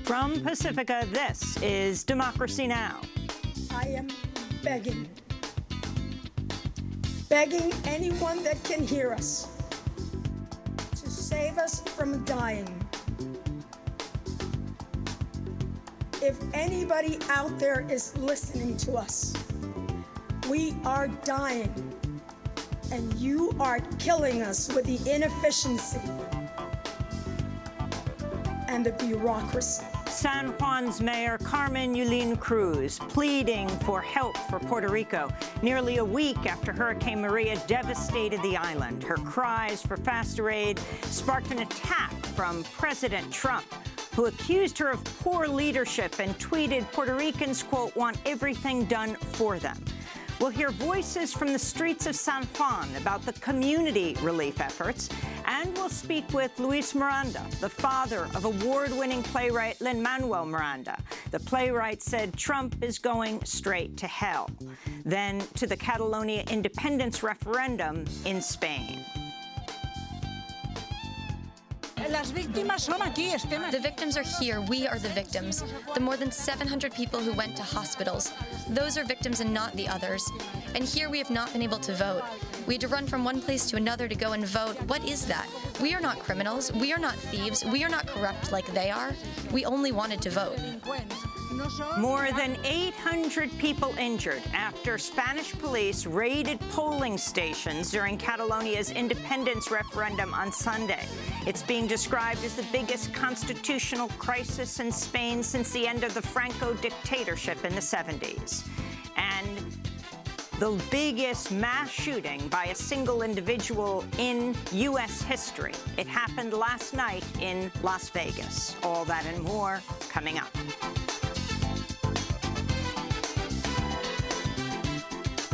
From Pacifica, this is Democracy Now! I am begging anyone that can hear us to save us from dying. If anybody out there is listening to us, we are dying, and you are killing us with the inefficiency and the bureaucracy. San Juan's Mayor Carmen Yulín Cruz pleading for help for Puerto Rico nearly a week after Hurricane Maria devastated the island. Her cries for faster aid sparked an attack from President Trump, who accused her of poor leadership and tweeted Puerto Ricans, quote, want everything done for them. We'll hear voices from the streets of San Juan about the community relief efforts, and we'll speak with Luis Miranda, the father of award-winning playwright Lin-Manuel Miranda. The playwright said Trump is going straight to hell. Then to the Catalonia independence referendum in Spain. The victims are here. We are the victims. The more than 700 people who went to hospitals. Those are victims and not the others. And here we have not been able to vote. We had to run from one place to another to go and vote. What is that? We are not criminals. We are not thieves. We are not corrupt like they are. We only wanted to vote. More than 800 people injured after Spanish police raided polling stations during Catalonia's independence referendum on Sunday. It's being described as the biggest constitutional crisis in Spain since the end of the Franco dictatorship in the 70s. And the biggest mass shooting by a single individual in U.S. history. It happened last night in Las Vegas. All that and more coming up.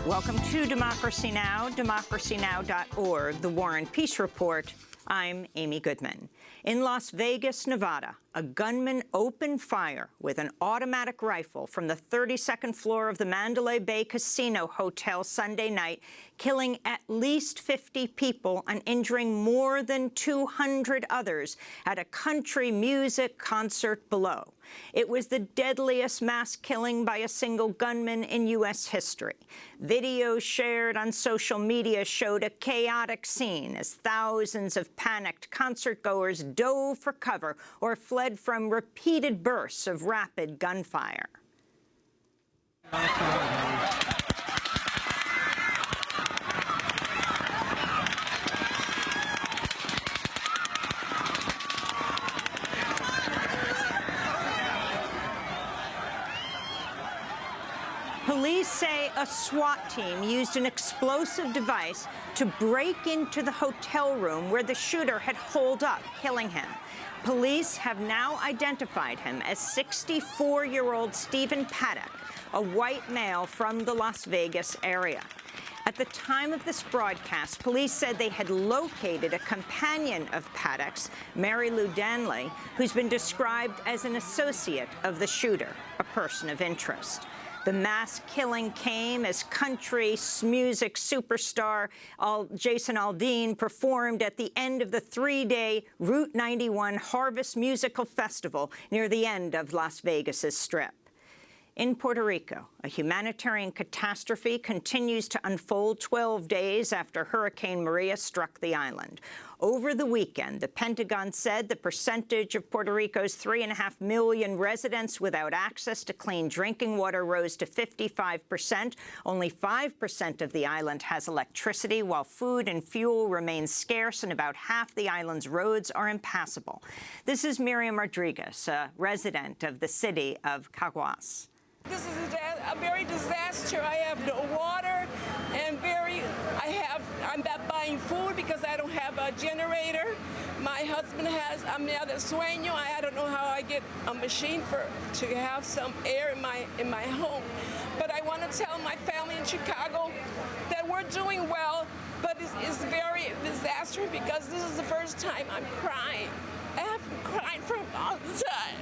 Welcome to Democracy Now!, democracynow.org, the War and Peace Report. I'm Amy Goodman. In Las Vegas, Nevada, a gunman opened fire with an automatic rifle from the 32nd floor of the Mandalay Bay Casino Hotel Sunday night, killing at least 50 people and injuring more than 200 others at a country music concert below. It was the deadliest mass killing by a single gunman in U.S. history. Videos shared on social media showed a chaotic scene as thousands of panicked concertgoers dove for cover or fled from repeated bursts of rapid gunfire. Police say a SWAT team used an explosive device to break into the hotel room where the shooter had holed up, killing him. Police have now identified him as 64-year-old Stephen Paddock, a white male from the Las Vegas area. At the time of this broadcast, police said they had located a companion of Paddock's, Mary Lou Danley, who's been described as an associate of the shooter, a person of interest. The mass killing came as country music superstar Jason Aldean performed at the end of the three-day Route 91 Harvest Musical Festival near the end of Las Vegas's Strip. In Puerto Rico, a humanitarian catastrophe continues to unfold 12 days after Hurricane Maria struck the island. Over the weekend, the Pentagon said the percentage of Puerto Rico's 3.5 million residents without access to clean drinking water rose to 55%. Only 5% of the island has electricity, while food and fuel remain scarce and about half the island's roads are impassable. This is Miriam Rodriguez, a resident of the city of Caguas. This is a very disaster. I have no water, and I'm not buying food because I don't have a generator. My husband has de sueño. I don't know how I get a machine to have some air in my home. But I want to tell my family in Chicago that we're doing well, but it's very disastrous because this is the first time I'm crying. I haven't cried for a long time.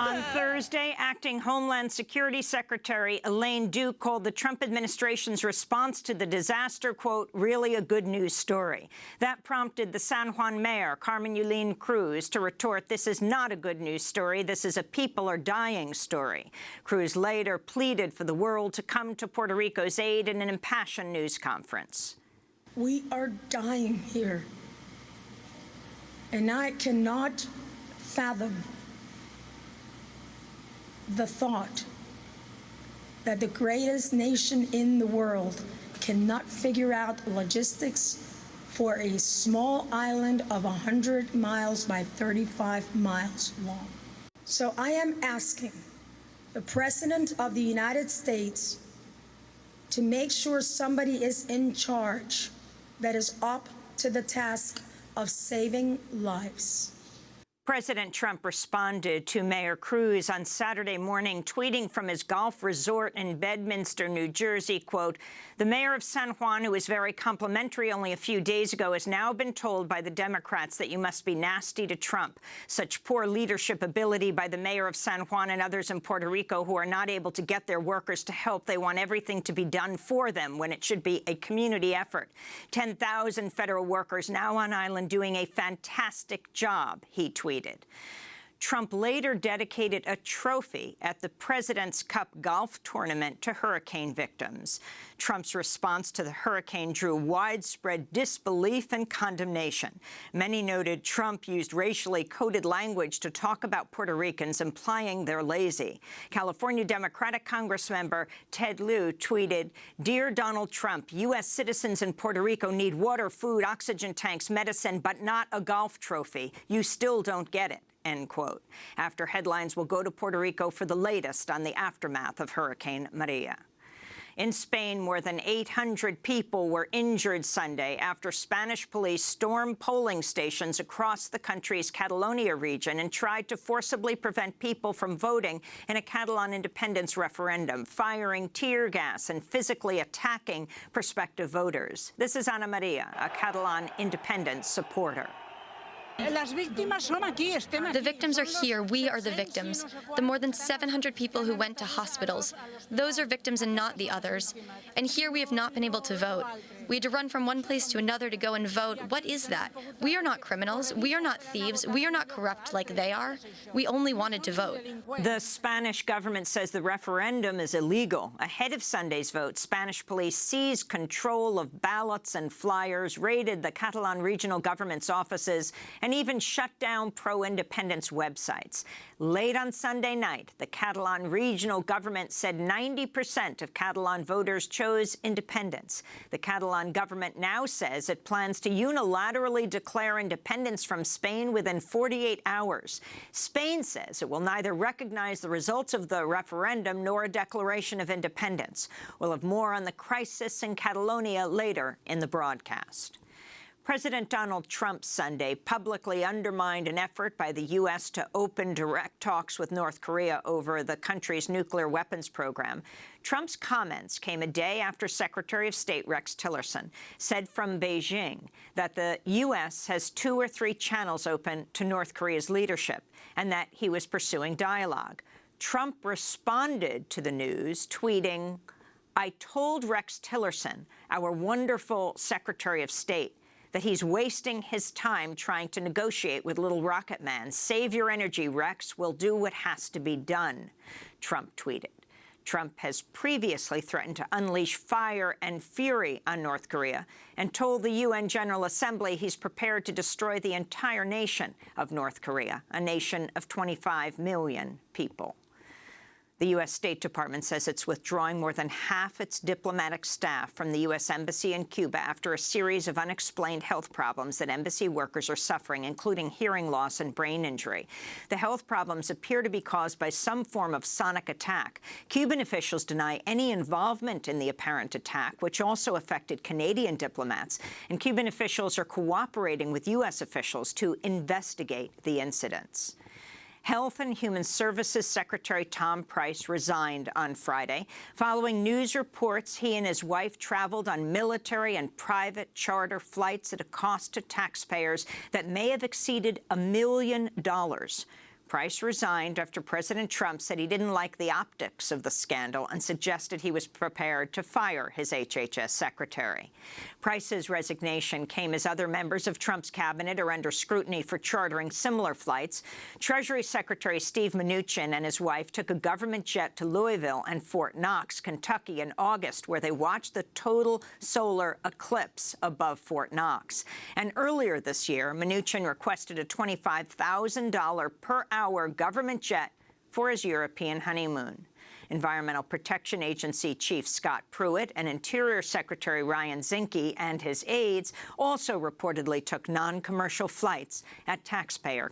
On Thursday, acting Homeland Security Secretary Elaine Duke called the Trump administration's response to the disaster, quote, really a good news story. That prompted the San Juan mayor, Carmen Yulín Cruz, to retort, this is not a good news story. This is a people are dying story. Cruz later pleaded for the world to come to Puerto Rico's aid in an impassioned news conference. We are dying here. And I cannot fathom the thought that the greatest nation in the world cannot figure out logistics for a small island of 100 miles by 35 miles long. So I am asking the President of the United States to make sure somebody is in charge that is up to the task of saving lives. President Trump responded to Mayor Cruz on Saturday morning, tweeting from his golf resort in Bedminster, New Jersey, quote, the mayor of San Juan, who was very complimentary only a few days ago, has now been told by the Democrats that you must be nasty to Trump. Such poor leadership ability by the mayor of San Juan and others in Puerto Rico who are not able to get their workers to help. They want everything to be done for them when it should be a community effort. 10,000 federal workers now on island doing a fantastic job, he tweeted. Trump later dedicated a trophy at the President's Cup golf tournament to hurricane victims. Trump's response to the hurricane drew widespread disbelief and condemnation. Many noted Trump used racially coded language to talk about Puerto Ricans, implying they're lazy. California Democratic Congressmember Ted Lieu tweeted, Dear Donald Trump, U.S. citizens in Puerto Rico need water, food, oxygen tanks, medicine, but not a golf trophy. You still don't get it. End quote. After headlines, will go to Puerto Rico for the latest on the aftermath of Hurricane Maria. In Spain, more than 800 people were injured Sunday after Spanish police stormed polling stations across the country's Catalonia region and tried to forcibly prevent people from voting in a Catalan independence referendum, firing tear gas and physically attacking prospective voters. This is Ana Maria, a Catalan independence supporter. The victims are here. We are the victims. The more than 700 people who went to hospitals. Those are victims and not the others. And here we have not been able to vote. We had to run from one place to another to go and vote. What is that? We are not criminals. We are not thieves. We are not corrupt like they are. We only wanted to vote. The Spanish government says the referendum is illegal. Ahead of Sunday's vote, Spanish police seized control of ballots and flyers, raided the Catalan regional government's offices, and even shut down pro-independence websites. Late on Sunday night, the Catalan regional government said 90% of Catalan voters chose independence. The Catalan government now says it plans to unilaterally declare independence from Spain within 48 hours. Spain says it will neither recognize the results of the referendum nor a declaration of independence. We'll have more on the crisis in Catalonia later in the broadcast. President Donald Trump Sunday publicly undermined an effort by the U.S. to open direct talks with North Korea over the country's nuclear weapons program. Trump's comments came a day after Secretary of State Rex Tillerson said from Beijing that the U.S. has 2 or 3 channels open to North Korea's leadership and that he was pursuing dialogue. Trump responded to the news, tweeting, I told Rex Tillerson, our wonderful Secretary of State, that he's wasting his time trying to negotiate with Little Rocket Man. Save your energy, Rex. We'll do what has to be done, Trump tweeted. Trump has previously threatened to unleash fire and fury on North Korea and told the UN General Assembly he's prepared to destroy the entire nation of North Korea, a nation of 25 million people. The U.S. State Department says it's withdrawing more than half its diplomatic staff from the U.S. Embassy in Cuba after a series of unexplained health problems that embassy workers are suffering, including hearing loss and brain injury. The health problems appear to be caused by some form of sonic attack. Cuban officials deny any involvement in the apparent attack, which also affected Canadian diplomats, and Cuban officials are cooperating with U.S. officials to investigate the incidents. Health and Human Services Secretary Tom Price resigned on Friday. Following news reports he and his wife traveled on military and private charter flights at a cost to taxpayers that may have exceeded $1 million. Price resigned after President Trump said he didn't like the optics of the scandal and suggested he was prepared to fire his HHS secretary. Price's resignation came as other members of Trump's cabinet are under scrutiny for chartering similar flights. Treasury Secretary Steve Mnuchin and his wife took a government jet to Louisville and Fort Knox, Kentucky in August, where they watched the total solar eclipse above Fort Knox. And earlier this year, Mnuchin requested a $25,000 per hour government jet for his European honeymoon. Environmental Protection Agency Chief Scott Pruitt and Interior Secretary Ryan Zinke and his aides also reportedly took non-commercial flights at taxpayer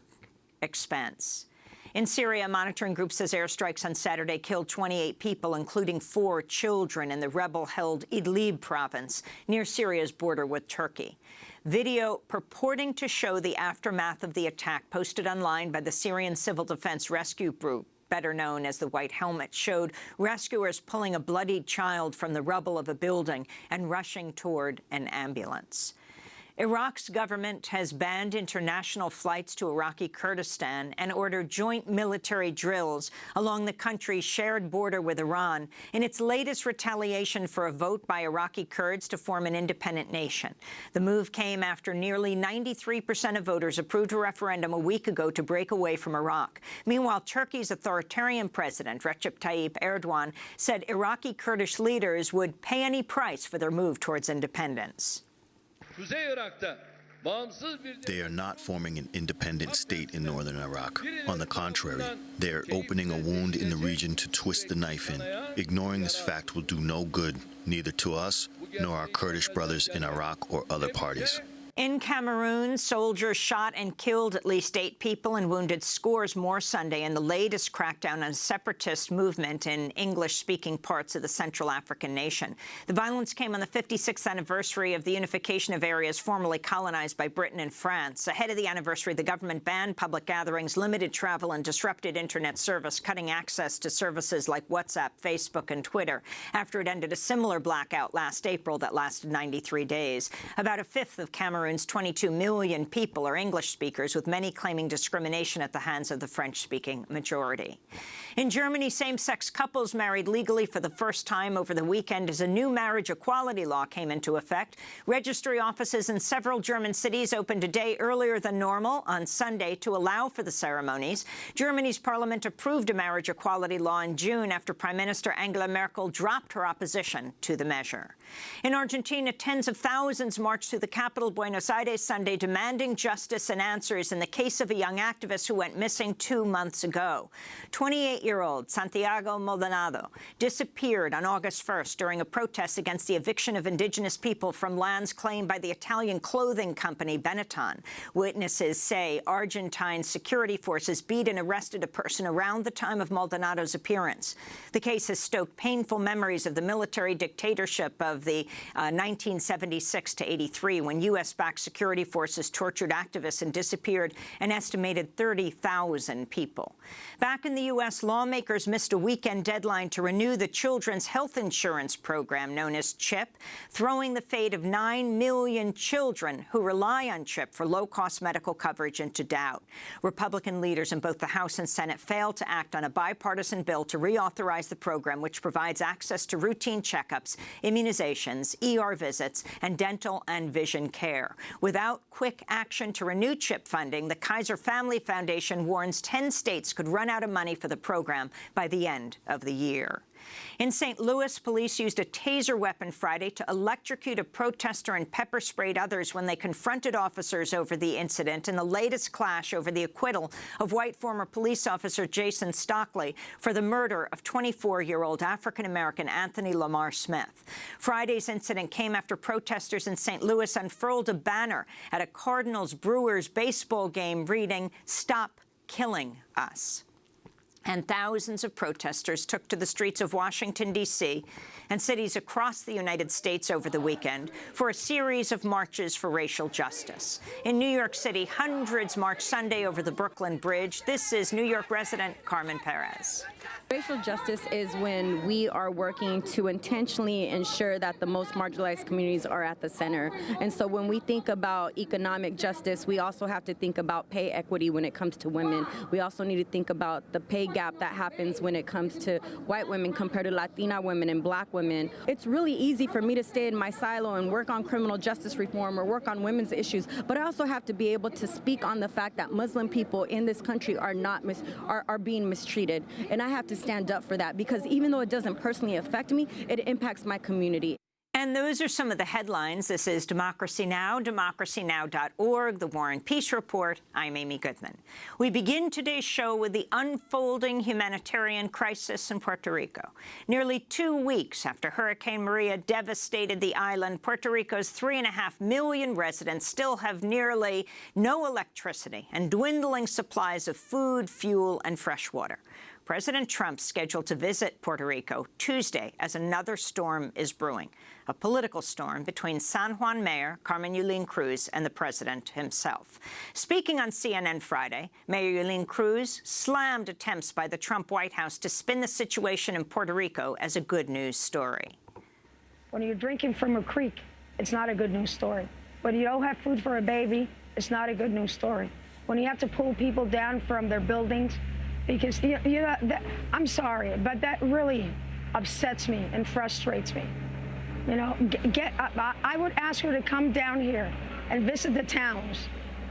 expense. In Syria, a monitoring group says airstrikes on Saturday killed 28 people, including 4 children, in the rebel-held Idlib province near Syria's border with Turkey. Video purporting to show the aftermath of the attack posted online by the Syrian Civil Defense Rescue Group, better known as the White Helmet, showed rescuers pulling a bloodied child from the rubble of a building and rushing toward an ambulance. Iraq's government has banned international flights to Iraqi Kurdistan and ordered joint military drills along the country's shared border with Iran in its latest retaliation for a vote by Iraqi Kurds to form an independent nation. The move came after nearly 93% of voters approved a referendum a week ago to break away from Iraq. Meanwhile, Turkey's authoritarian president, Recep Tayyip Erdogan, said Iraqi Kurdish leaders would pay any price for their move towards independence. They are not forming an independent state in northern Iraq. On the contrary, they are opening a wound in the region to twist the knife in. Ignoring this fact will do no good, neither to us nor our Kurdish brothers in Iraq or other parties. In Cameroon, soldiers shot and killed at least 8 people and wounded scores more Sunday in the latest crackdown on a separatist movement in English-speaking parts of the Central African nation. The violence came on the 56th anniversary of the unification of areas formerly colonized by Britain and France. Ahead of the anniversary, the government banned public gatherings, limited travel, and disrupted internet service, cutting access to services like WhatsApp, Facebook, and Twitter, after it ended a similar blackout last April that lasted 93 days. About a fifth of Cameroon's 22 million people are English speakers, with many claiming discrimination at the hands of the French-speaking majority. In Germany, same-sex couples married legally for the first time over the weekend as a new marriage equality law came into effect. Registry offices in several German cities opened a day earlier than normal on Sunday to allow for the ceremonies. Germany's parliament approved a marriage equality law in June after Prime Minister Angela Merkel dropped her opposition to the measure. In Argentina, tens of thousands marched through the capital, Buenos Aires, Sunday, demanding justice and answers in the case of a young activist who went missing 2 months ago. 28-year-old Santiago Maldonado disappeared on August 1st during a protest against the eviction of indigenous people from lands claimed by the Italian clothing company Benetton. Witnesses say Argentine security forces beat and arrested a person around the time of Maldonado's appearance. The case has stoked painful memories of the military dictatorship of the 1976 to 83, when U.S.-backed security forces tortured activists and disappeared an estimated 30,000 people. Back in the U.S., lawmakers missed a weekend deadline to renew the children's health insurance program known as CHIP, throwing the fate of 9 million children who rely on CHIP for low-cost medical coverage into doubt. Republican leaders in both the House and Senate failed to act on a bipartisan bill to reauthorize the program, which provides access to routine checkups, immunizations, ER visits, and dental and vision care. Without quick action to renew CHIP funding, the Kaiser Family Foundation warns 10 states could run out of money for the program by the end of the year. In St. Louis, police used a taser weapon Friday to electrocute a protester and pepper-sprayed others when they confronted officers over the incident in the latest clash over the acquittal of white former police officer Jason Stockley for the murder of 24-year-old African-American Anthony Lamar Smith. Friday's incident came after protesters in St. Louis unfurled a banner at a Cardinals-Brewers baseball game reading, "Stop Killing Us." And thousands of protesters took to the streets of Washington, D.C. and cities across the United States over the weekend for a series of marches for racial justice. In New York City, hundreds marched Sunday over the Brooklyn Bridge. This is New York resident Carmen Perez. Racial justice is when we are working to intentionally ensure that the most marginalized communities are at the center. And so when we think about economic justice, we also have to think about pay equity when it comes to women. We also need to think about the pay gap that happens when it comes to white women compared to Latina women and black women. It's really easy for me to stay in my silo and work on criminal justice reform or work on women's issues, but I also have to be able to speak on the fact that Muslim people in this country are not are being mistreated. And I have to stand up for that, because even though it doesn't personally affect me, it impacts my community. And those are some of the headlines. This is Democracy Now!, democracynow.org, The War and Peace Report. I'm Amy Goodman. We begin today's show with the unfolding humanitarian crisis in Puerto Rico. Nearly 2 weeks after Hurricane Maria devastated the island, Puerto Rico's 3.5 million residents still have nearly no electricity and dwindling supplies of food, fuel, and fresh water. President Trump's scheduled to visit Puerto Rico Tuesday as another storm is brewing, a political storm between San Juan Mayor Carmen Yulín Cruz and the president himself. Speaking on CNN Friday, Mayor Yulín Cruz slammed attempts by the Trump White House to spin the situation in Puerto Rico as a good news story. When you're drinking from a creek, it's not a good news story. When you don't have food for a baby, it's not a good news story. When you have to pull people down from their buildings, because I'm sorry, but that really upsets me and frustrates me. You know, I would ask you to come down here and visit the towns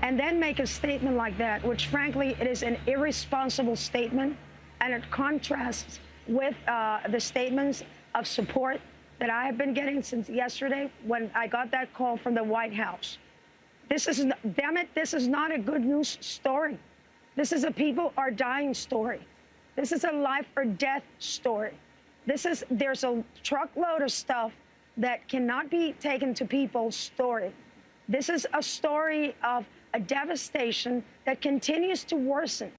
and then make a statement like that, which frankly, it is an irresponsible statement, and it contrasts with the statements of support that I have been getting since yesterday when I got that call from the White House. Damn it, this is not a good news story. This is a people are dying story. This is a life or death story. There's a truckload of stuff that cannot be taken to people's story. This is a story of a devastation that continues to worsen.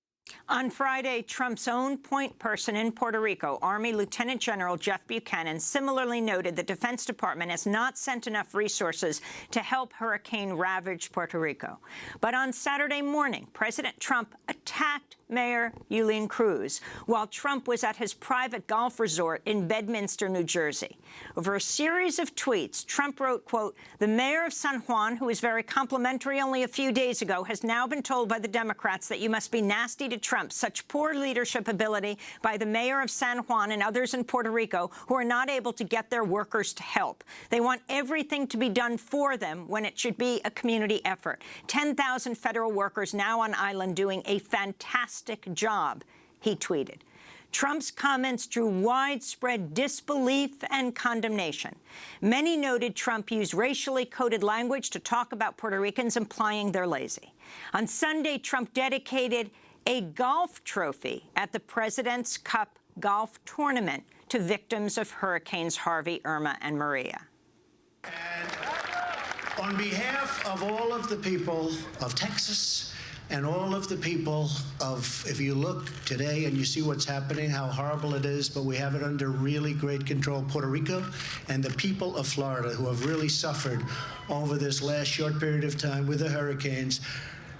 On Friday, Trump's own point person in Puerto Rico, Army Lieutenant General Jeff Buchanan, similarly noted the Defense Department has not sent enough resources to help hurricane-ravaged Puerto Rico. But on Saturday morning, President Trump attacked Mayor Yulín Cruz while Trump was at his private golf resort in Bedminster, New Jersey. Over a series of tweets, Trump wrote, quote, "The mayor of San Juan, who was very complimentary only a few days ago, has now been told by the Democrats that you must be nasty to Trump. Such poor leadership ability by the mayor of San Juan and others in Puerto Rico who are not able to get their workers to help. They want everything to be done for them when it should be a community effort. 10,000 federal workers now on island doing a fantastic job," he tweeted. Trump's comments drew widespread disbelief and condemnation. Many noted Trump used racially coded language to talk about Puerto Ricans, implying they're lazy. On Sunday, Trump dedicated a golf trophy at the President's Cup golf tournament to victims of Hurricanes Harvey, Irma, and Maria. And on behalf of all of the people of Texas, and all of the people of, if you look today and you see what's happening, how horrible it is, but we have it under really great control, Puerto Rico, and the people of Florida who have really suffered over this last short period of time with the hurricanes,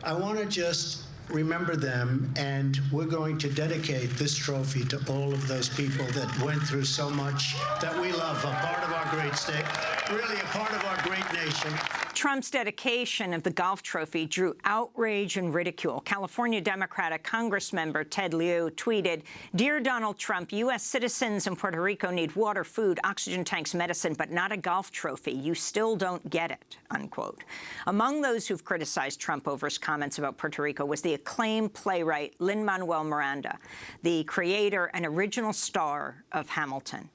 I want to just remember them, and we're going to dedicate this trophy to all of those people that went through so much that we love, a part of our great state, really a part of our great nation. Trump's dedication of the golf trophy drew outrage and ridicule. California Democratic Congressmember Ted Lieu tweeted, "Dear Donald Trump, U.S. citizens in Puerto Rico need water, food, oxygen tanks, medicine, but not a golf trophy. You still don't get it," unquote. Among those who've criticized Trump over his comments about Puerto Rico was the acclaimed playwright Lin-Manuel Miranda, the creator and original star of Hamilton.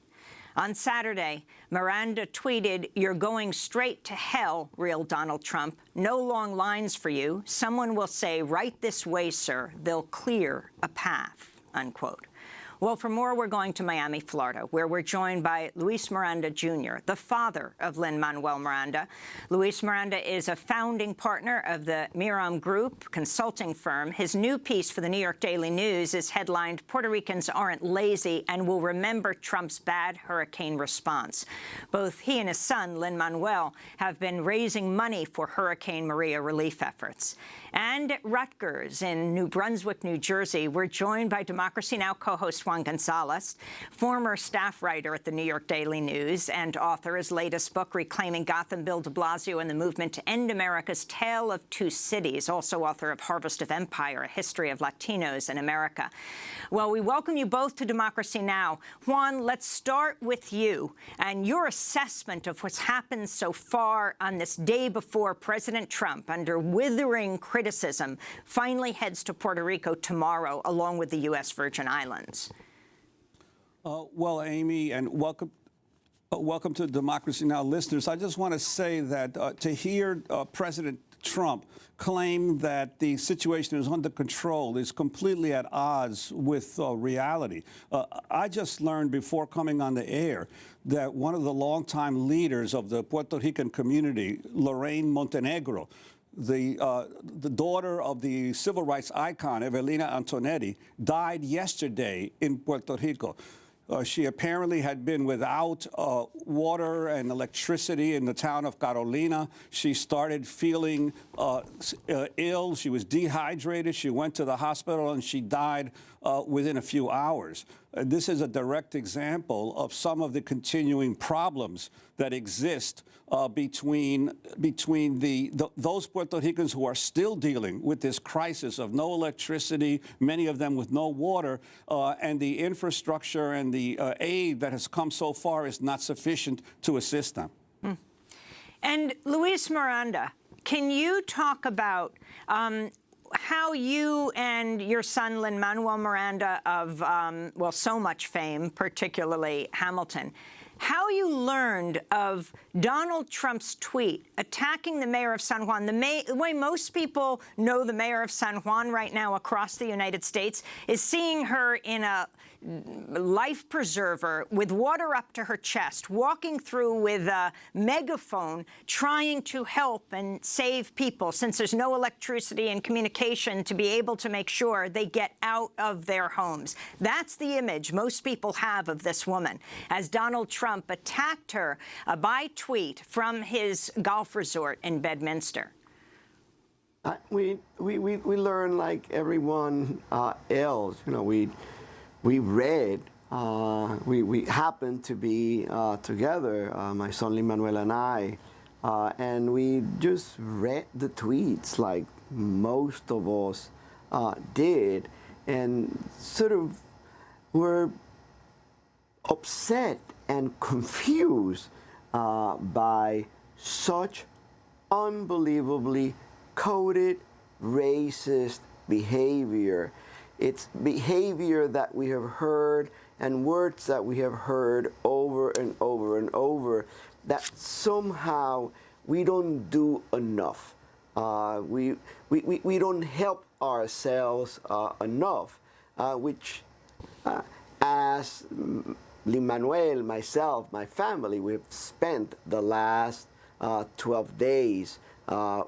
On Saturday, Miranda tweeted, "You're going straight to hell, real Donald Trump. No long lines for you. Someone will say, 'Right this way, sir.' They'll clear a path," unquote. Well, for more, we're going to Miami, Florida, where we're joined by Luis Miranda, Jr., the father of Lin-Manuel Miranda. Luis Miranda is a founding partner of the Miram Group consulting firm. His new piece for the New York Daily News is headlined, "Puerto Ricans Aren't Lazy and Will Remember Trump's Bad Hurricane Response." Both he and his son, Lin-Manuel, have been raising money for Hurricane Maria relief efforts. And at Rutgers in New Brunswick, New Jersey, we're joined by Democracy Now! Co-host Juan Gonzalez, former staff writer at the New York Daily News and author. His latest book, Reclaiming Gotham, Bill de Blasio and the Movement to End America's Tale of Two Cities, also author of Harvest of Empire, A History of Latinos in America. Well, we welcome you both to Democracy Now! Juan, let's start with you and your assessment of what's happened so far on this day before President Trump, under withering criticism, finally heads to Puerto Rico tomorrow, along with the U.S. Virgin Islands. Well, Amy, and welcome to Democracy Now! Listeners. I just want to say that to hear President Trump claim that the situation is under control is completely at odds with reality. I just learned before coming on the air that one of the longtime leaders of the Puerto Rican community, Lorraine Montenegro, the daughter of the civil rights icon, Evelina Antonetti, died yesterday in Puerto Rico. She apparently had been without water and electricity in the town of Carolina. She started feeling ill. She was dehydrated. She went to the hospital, and she died within a few hours. This is a direct example of some of the continuing problems that exist between those Puerto Ricans who are still dealing with this crisis of no electricity, many of them with no water, and the infrastructure and the aid that has come so far is not sufficient to assist them. And Luis Miranda, can you talk about how you and your son, Lin-Manuel Miranda, of, well, so much fame, particularly Hamilton, how you learned of Donald Trump's tweet attacking the mayor of San Juan? The way most people know the mayor of San Juan right now across the United States is seeing her in a life preserver with water up to her chest, walking through with a megaphone, trying to help and save people, since there's no electricity and communication to be able to make sure they get out of their homes. That's the image most people have of this woman, as Donald Trump attacked her by tweet from his golf resort in Bedminster. We learn like everyone else. You know, we read. We happened to be together, my son Lin-Manuel and I, and we just read the tweets like most of us did, and sort of were upset and confused by such unbelievably coded racist behavior. It's behavior that we have heard and words that we have heard over and over and over, that somehow we don't do enough. We don't help ourselves enough, which as Lin-Manuel, myself, my family, we've spent the last 12 days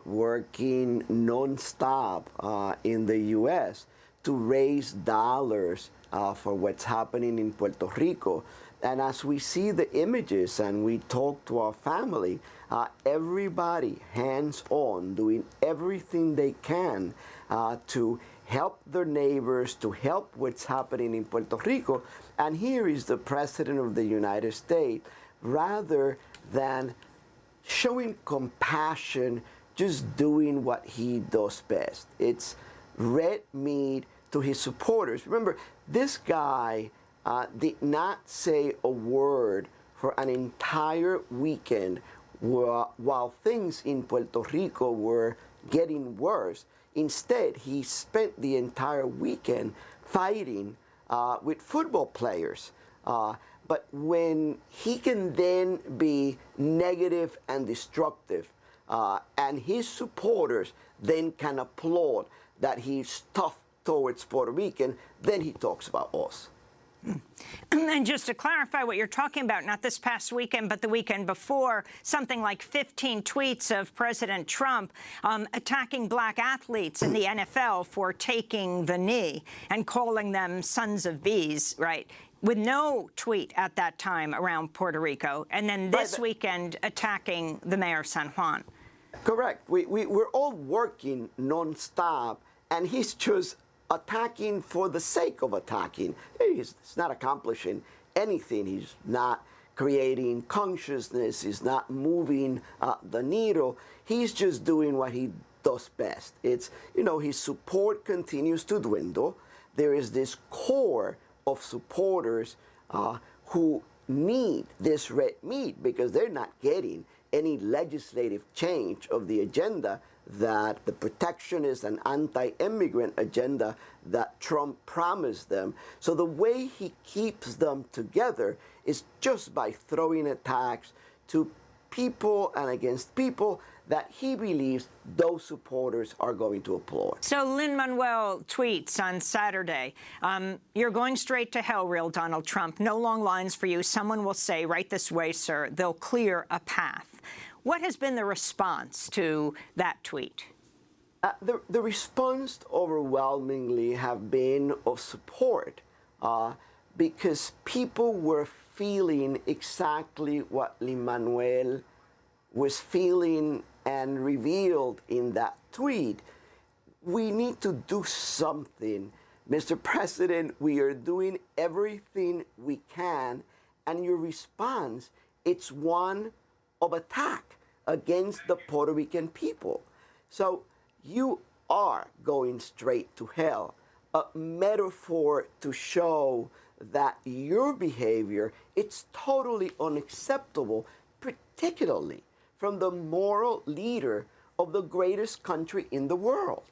working nonstop in the U.S. to raise dollars for what's happening in Puerto Rico. And as we see the images and we talk to our family, everybody hands-on, doing everything they can to help their neighbors, to help what's happening in Puerto Rico. And here is the President of the United States, rather than showing compassion, just doing what he does best. It's red meat to his supporters. Remember, this guy did not say a word for an entire weekend while things in Puerto Rico were getting worse. Instead, he spent the entire weekend fighting with football players. But when he can then be negative and destructive, and his supporters then can applaud that he's tough towards Puerto Rican, then he talks about us. And just to clarify what you're talking about, not this past weekend, but the weekend before, something like 15 tweets of President Trump attacking black athletes in the NFL for taking the knee and calling them sons of bees, right? With no tweet at that time around Puerto Rico. And then this weekend attacking the mayor of San Juan. Correct. We're all working nonstop, and he's just attacking for the sake of attacking. He's not accomplishing anything. He's not creating consciousness. He's not moving the needle. He's just doing what he does best. It's, you know, his support continues to dwindle. There is this core of supporters who need this red meat because they're not getting any legislative change of the agenda that the protectionist and anti-immigrant agenda that Trump promised them. So the way he keeps them together is just by throwing attacks to people and against people that he believes those supporters are going to applaud. So Lin-Manuel tweets on Saturday, you're going straight to hell, real Donald Trump. No long lines for you. Someone will say, right this way, sir. They'll clear a path. What has been the response to that tweet? The response overwhelmingly have been of support because people were feeling exactly what Lin-Manuel was feeling and revealed in that tweet. We need to do something. Mr. President, we are doing everything we can, and your response, it's one of attack against the Puerto Rican people. So you are going straight to hell, a metaphor to show that your behavior, it's totally unacceptable, particularly from the moral leader of the greatest country in the world.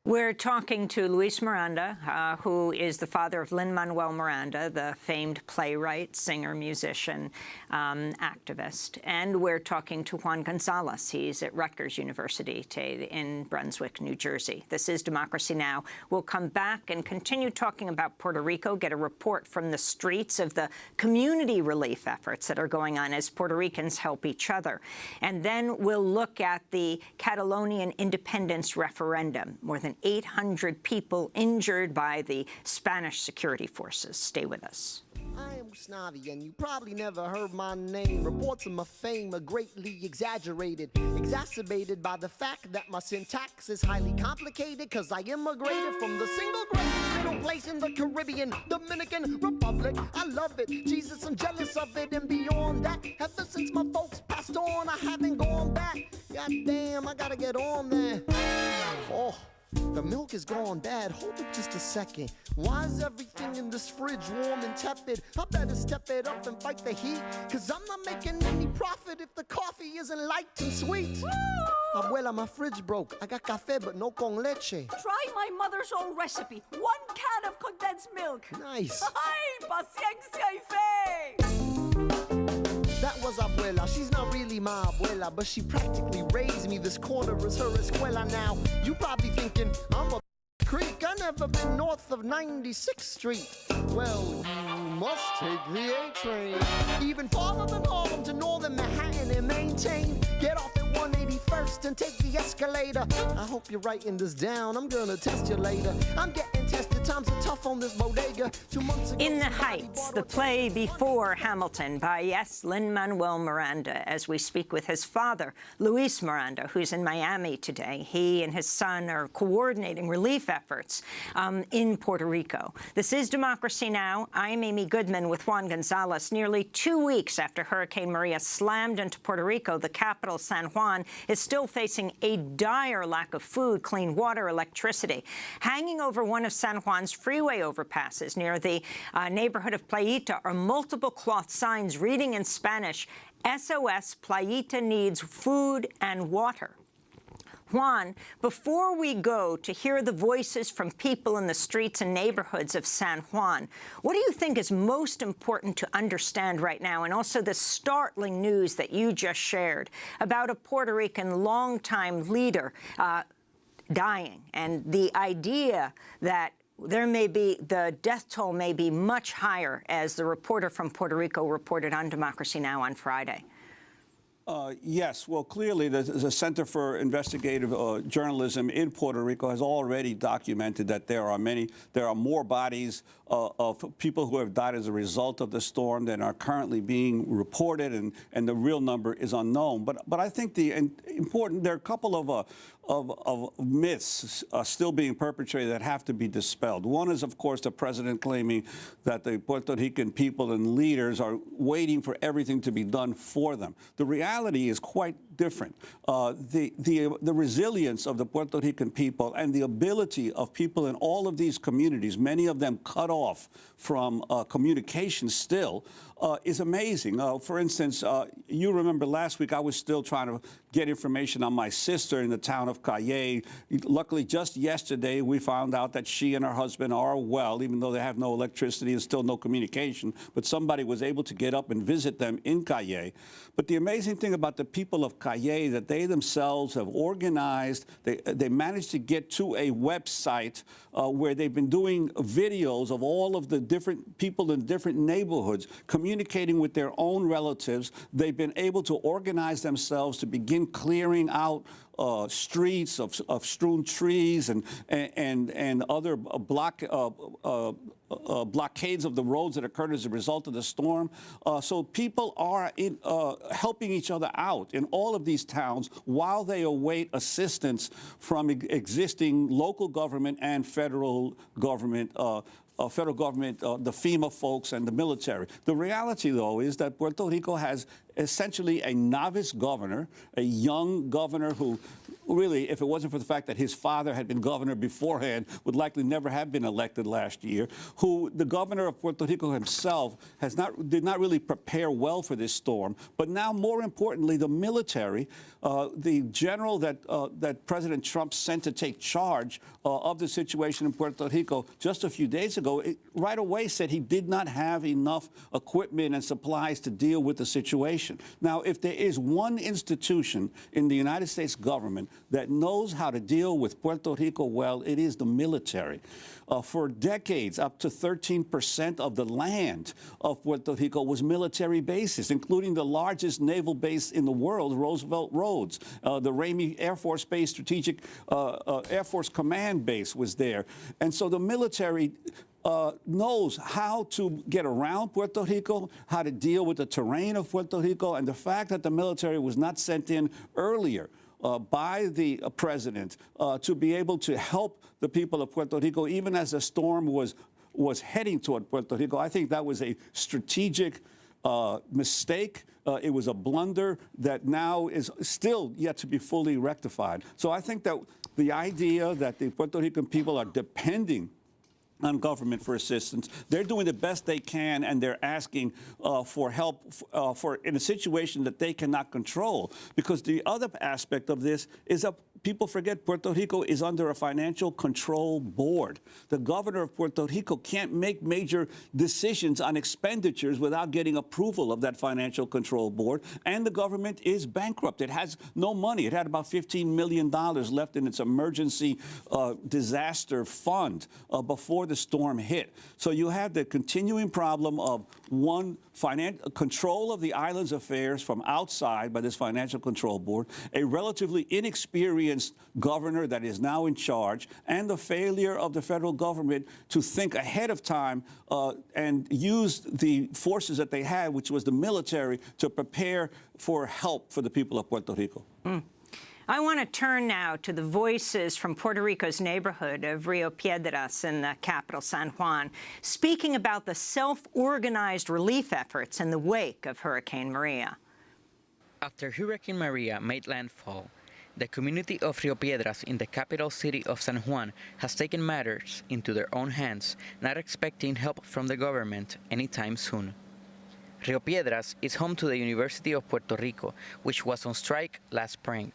We're talking to Luis Miranda, who is the father of Lin-Manuel Miranda, the famed playwright, singer, musician, activist. And we're talking to Juan Gonzalez. He's at Rutgers University in Brunswick, New Jersey. This is Democracy Now! We'll come back and continue talking about Puerto Rico, get a report from the streets of the community relief efforts that are going on as Puerto Ricans help each other. And then we'll look at the Catalonian independence referendum. More than 800 people injured by the Spanish security forces. Stay with us. I am Usnavi, and you probably never heard my name. Reports of my fame are greatly exaggerated, exacerbated by the fact that my syntax is highly complicated, cause I immigrated from the single greatest little place in the Caribbean, Dominican Republic. I love it, Jesus, I'm jealous of it, and beyond that, ever since my folks passed on, I haven't gone back. God damn, I gotta get on there. Oh. The milk is gone bad. Hold up just a second. Why is everything in this fridge warm and tepid? I better step it up and fight the heat, cause I'm not making any profit if the coffee isn't light and sweet. Abuela, my fridge broke. I got café but no con leche. Try my mother's own recipe. 1 can of condensed milk. Nice. Ay, paciencia y fe. That was Abuela. She's not really my abuela, but she practically raised me. This corner is her escuela now. You probably thinking I'm a creek. I never been north of 96th Street. Well, you must take the A train. Even farther than Harlem to northern Manhattan and maintain. Get off at 181st and take the escalator. I hope you're writing this down. I'm gonna test you later. I'm getting tested. Times are tough on this bodega. 2 months ago, In the Heights, the play before Hamilton by, yes, Lin-Manuel Miranda, as we speak with his father, Luis Miranda, who's in Miami today. He and his son are coordinating relief efforts in Puerto Rico. This is Democracy Now! I'm Amy Goodman with Juan Gonzalez. Nearly 2 weeks after Hurricane Maria slammed into Puerto Rico, the capital, San Juan, is still facing a dire lack of food, clean water, electricity. Hanging over one of San Juan's freeway overpasses near the neighborhood of Playita are multiple cloth signs reading in Spanish, SOS, Playita needs food and water. Juan, before we go to hear the voices from people in the streets and neighborhoods of San Juan, what do you think is most important to understand right now, and also the startling news that you just shared about a Puerto Rican longtime leader dying, and the idea that the death toll may be much higher, as the reporter from Puerto Rico reported on Democracy Now! On Friday. Yes, well, clearly the Center for Investigative Journalism in Puerto Rico has already documented that there are more bodies of people who have died as a result of the storm than are currently being reported, and the real number is unknown. But I think there are a couple of myths still being perpetrated that have to be dispelled. One is, of course, the president claiming that the Puerto Rican people and leaders are waiting for everything to be done for them. The reality is quite different. The resilience of the Puerto Rican people and the ability of people in all of these communities, many of them cut off from communication still, is amazing. For instance, you remember last week I was still trying to get information on my sister in the town of Cayey. Luckily, just yesterday, we found out that she and her husband are well, even though they have no electricity and still no communication. But somebody was able to get up and visit them in Cayey. But the amazing thing about the people of Cayey, that they themselves have organized, they managed to get to a website where they've been doing videos of all of the different people in different neighborhoods communicating with their own relatives. They've been able to organize themselves to begin clearing out streets of strewn trees and other blockades of the roads that occurred as a result of the storm. So people are helping each other out in all of these towns while they await assistance from existing local government and federal government, the FEMA folks and the military. The reality, though, is that Puerto Rico has essentially a novice governor, a young governor who really, if it wasn't for the fact that his father had been governor beforehand, would likely never have been elected last year, who the governor of Puerto Rico himself did not really prepare well for this storm. But now, more importantly, the military, the general that President Trump sent to take charge of the situation in Puerto Rico just a few days ago, right away said he did not have enough equipment and supplies to deal with the situation. Now, if there is one institution in the United States government that knows how to deal with Puerto Rico well, it is the military. For decades, up to 13% of the land of Puerto Rico was military bases, including the largest naval base in the world, Roosevelt Roads. The Ramey Air Force Base Strategic Air Force Command Base was there. And so the military knows how to get around Puerto Rico, how to deal with the terrain of Puerto Rico, and the fact that the military was not sent in earlier by the president to be able to help the people of Puerto Rico, even as the storm was heading toward Puerto Rico. I think that was a strategic mistake. It was a blunder that now is still yet to be fully rectified. So I think that the idea that the Puerto Rican people are depending on government for assistance, they're doing the best they can, and they're asking for help in a situation that they cannot control. Because the other aspect of this is that people forget Puerto Rico is under a financial control board. The governor of Puerto Rico can't make major decisions on expenditures without getting approval of that financial control board, and the government is bankrupt. It has no money. It had about $15 million left in its emergency disaster fund before the storm hit. So you have the continuing problem of control of the island's affairs from outside by this financial control board, a relatively inexperienced governor that is now in charge, and the failure of the federal government to think ahead of time and use the forces that they had, which was the military, to prepare for help for the people of Puerto Rico. I want to turn now to the voices from Puerto Rico's neighborhood of Rio Piedras in the capital, San Juan, speaking about the self-organized relief efforts in the wake of Hurricane Maria. After Hurricane Maria made landfall, the community of Rio Piedras in the capital city of San Juan has taken matters into their own hands, not expecting help from the government anytime soon. Rio Piedras is home to the University of Puerto Rico, which was on strike last spring.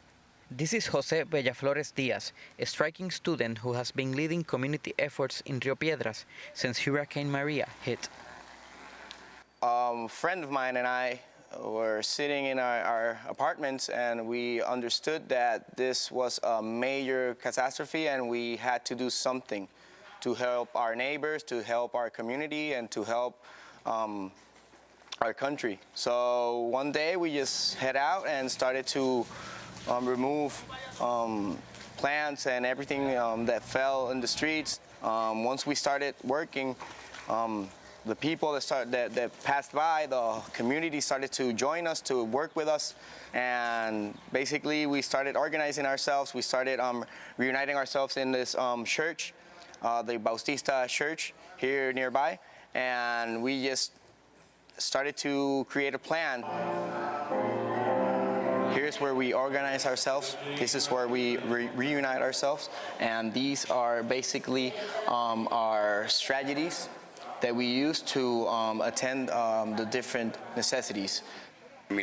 This is Jose Bellaflores Diaz, a striking student who has been leading community efforts in Rio Piedras since Hurricane Maria hit. A friend of mine and I were sitting in our apartments, and we understood that this was a major catastrophe and we had to do something to help our neighbors, to help our community, and to help our country. So one day we just head out and started to remove plants and everything that fell in the streets. Once we started working, the people that passed by, the community started to join us, to work with us, and basically we started organizing ourselves. We started reuniting ourselves in this church, the Bautista Church here nearby, and we just started to create a plan. Here's where we organize ourselves. This is where we reunite ourselves, and these are basically our strategies that we use to attend the different necessities. My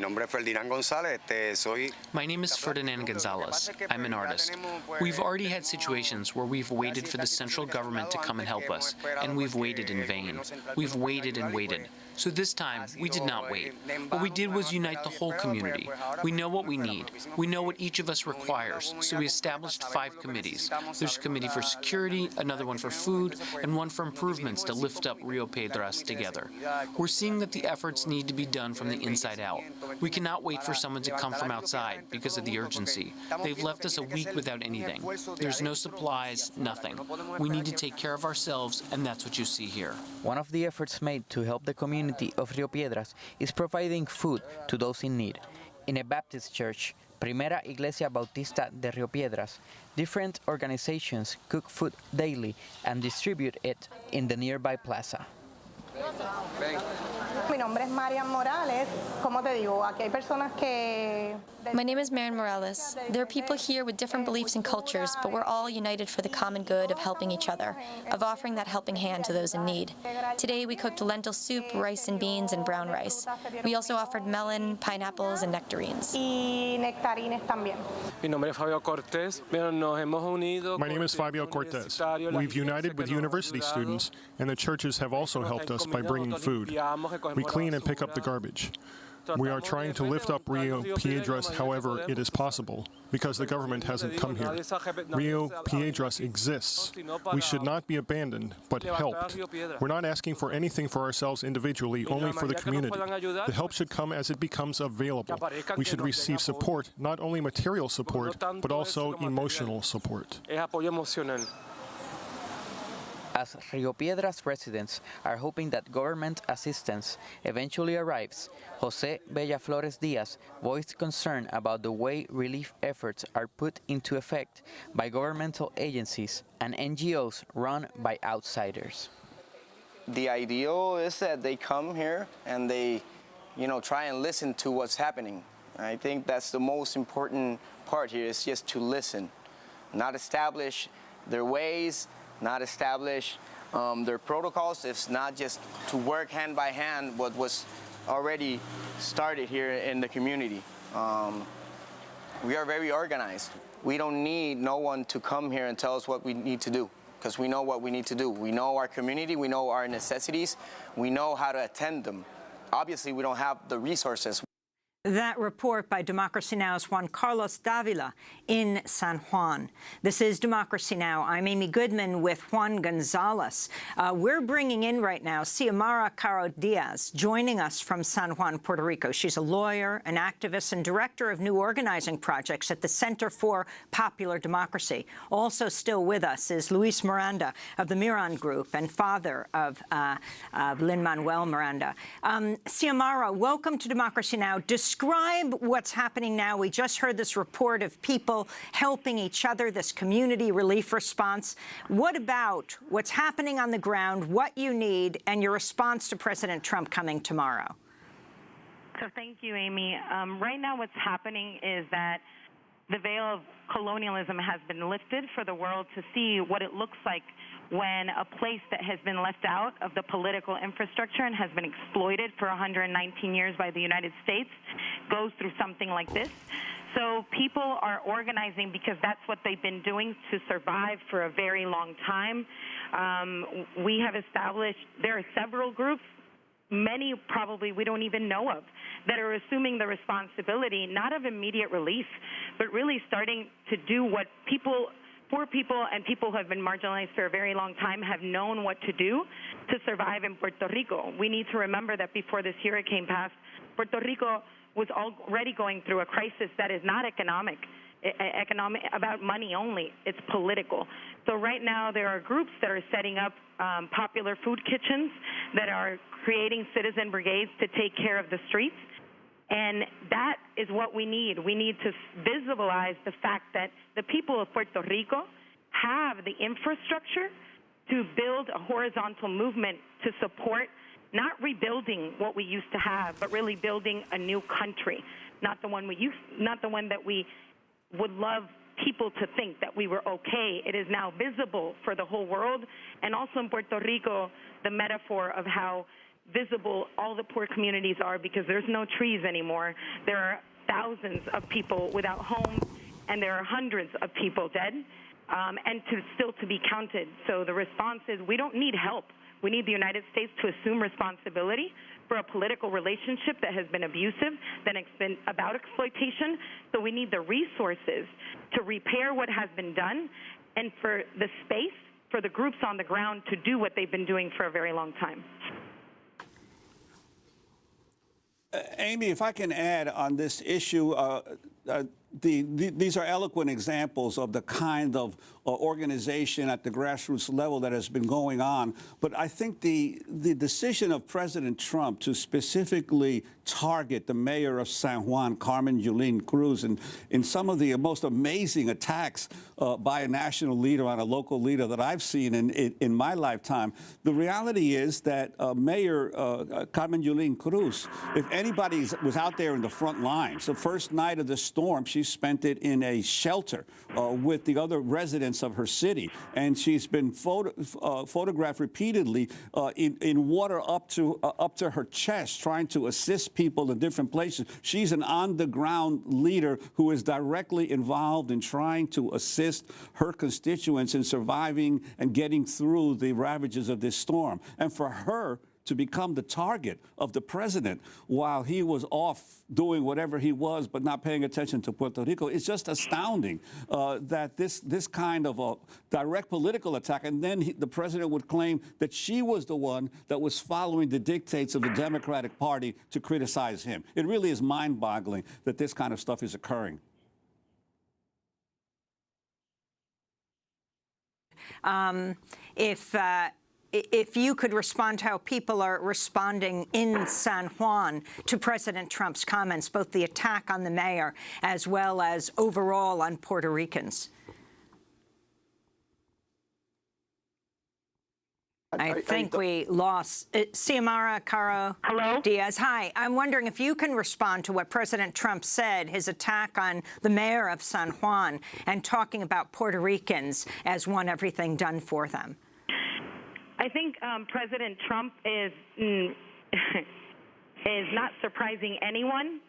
name is Ferdinand Gonzalez. I'm an artist. We've already had situations where we've waited for the central government to come and help us, and we've waited in vain. We've waited and waited. So this time, we did not wait. What we did was unite the whole community. We know what we need. We know what each of us requires, so we established 5 committees. There's a committee for security, another one for food, and one for improvements to lift up Rio Piedras together. We're seeing that the efforts need to be done from the inside out. We cannot wait for someone to come from outside because of the urgency. They've left us a week without anything. There's no supplies, nothing. We need to take care of ourselves, and that's what you see here. One of the efforts made to help the community of Rio Piedras is providing food to those in need. In a Baptist church, Primera Iglesia Bautista de Rio Piedras, different organizations cook food daily and distribute it in the nearby plaza. My name is Marian Morales. There are people here with different beliefs and cultures, but we're all united for the common good of helping each other, of offering that helping hand to those in need. Today we cooked lentil soup, rice and beans, and brown rice. We also offered melon, pineapples, and nectarines. My name is Fabio Cortez. We've united with university students, and the churches have also helped us by bringing food. We clean and pick up the garbage. We are trying to lift up Rio Piedras however it is possible, because the government hasn't come here. Rio Piedras exists. We should not be abandoned, but helped. We're not asking for anything for ourselves individually, only for the community. The help should come as it becomes available. We should receive support, not only material support, but also emotional support. As Rio Piedras residents are hoping that government assistance eventually arrives, Jose Bellaflores Diaz voiced concern about the way relief efforts are put into effect by governmental agencies and NGOs run by outsiders. The ideal is that they come here and they, try and listen to what's happening. I think that's the most important part here, is just to listen, not establish their ways, not establish their protocols. It's not just to work hand by hand what was already started here in the community. We are very organized. We don't need no one to come here and tell us what we need to do, because we know what we need to do. We know our community, we know our necessities, we know how to attend them. Obviously, we don't have the resources. That report by Democracy Now!'s Juan Carlos Davila in San Juan. This is Democracy Now! I'm Amy Goodman with Juan Gonzalez. We're bringing in right now Xiomara Caro Diaz, joining us from San Juan, Puerto Rico. She's a lawyer, an activist, and director of new organizing projects at the Center for Popular Democracy. Also still with us is Luis Miranda of the Miran Group and father of Lin-Manuel Miranda. Xiomara, welcome to Democracy Now! Describe what's happening now. We just heard this report of people helping each other, this community relief response. What about what's happening on the ground, what you need, and your response to President Trump coming tomorrow? So thank you, Amy. Right now what's happening is that the veil of colonialism has been lifted for the world to see what it looks like when a place that has been left out of the political infrastructure and has been exploited for 119 years by the United States goes through something like this. So people are organizing because that's what they've been doing to survive for a very long time. We have established, there are several groups, many probably we don't even know of, that are assuming the responsibility not of immediate relief, but really starting to do what people poor people and people who have been marginalized for a very long time have known what to do to survive in Puerto Rico. We need to remember that before this hurricane passed, Puerto Rico was already going through a crisis that is not economic about money only. It's political. So right now there are groups that are setting up popular food kitchens that are creating citizen brigades to take care of the streets. And that is what we need. We need to visualize the fact that the people of Puerto Rico have the infrastructure to build a horizontal movement to support not rebuilding what we used to have, but really building a new country, not the one that we would love people to think that we were okay. It is now visible for the whole world, and also in Puerto Rico, the metaphor of how visible all the poor communities are because there's no trees anymore. There are thousands of people without homes, and there are hundreds of people dead, and still to be counted. So the response is we don't need help. We need the United States to assume responsibility for a political relationship that has been abusive, that has been about exploitation. So we need the resources to repair what has been done and for the space for the groups on the ground to do what they've been doing for a very long time. Amy, if I can add on this issue, these are eloquent examples of the kind of organization at the grassroots level that has been going on. But I think the decision of President Trump to specifically target the mayor of San Juan, Carmen Yulín Cruz, in some of the most amazing attacks by a national leader on a local leader that I've seen in my lifetime, the reality is that Mayor Carmen Yulín Cruz, if anybody was out there in the front lines, the first night of the storm, she spent it in a shelter with the other residents of her city. And she's been photographed repeatedly in water up to her chest, trying to assist people in different places. She's an on-the-ground leader who is directly involved in trying to assist her constituents in surviving and getting through the ravages of this storm. And for her to become the target of the president while he was off doing whatever he was but not paying attention to Puerto Rico, it's just astounding that this kind of a direct political attack, and then the president would claim that she was the one that was following the dictates of the Democratic Party to criticize him. It really is mind-boggling that this kind of stuff is occurring. If you could respond to how people are responding in San Juan to President Trump's comments, both the attack on the mayor as well as overall on Puerto Ricans. I think we lost Xiomara Caro Diaz. Hi. I'm wondering if you can respond to what President Trump said, his attack on the mayor of San Juan, and talking about Puerto Ricans as one everything done for them. I think President Trump is not surprising anyone.